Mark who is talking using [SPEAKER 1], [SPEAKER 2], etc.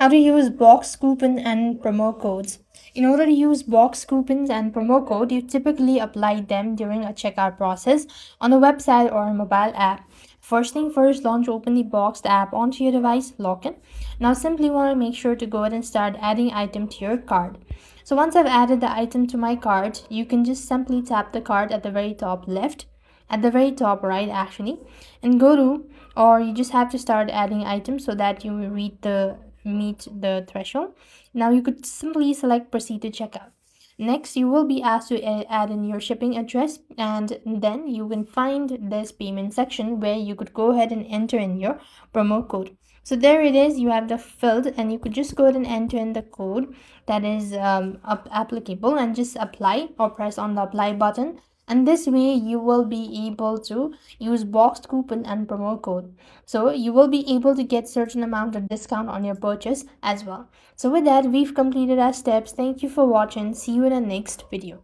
[SPEAKER 1] How to use box coupon and promo codes. In order to use box coupons and promo code, you typically apply them during a checkout process on a website or a mobile app. First thing first, launch Open the Boxed app onto your device, lock in. Now simply want to make sure to go ahead and start adding item to your cart. So once I've added the item to my cart, you can just simply tap the cart at the very top left, at the very top right actually, and go to, or you just have to start adding items so that you will meet the threshold. Now you could simply select proceed to checkout. Next, you will be asked to add in your shipping address, and then you can find this payment section where you could go ahead and enter in your promo code. So there it is, you have the filled, and you could just go ahead and enter in the code that is applicable and just apply or press on the apply button, and this way you will be able to use boxed coupon and promo code, so you will be able to get certain amount of discount on your purchase as well. So with that, we've completed our steps. Thank you for watching. See you in the next video.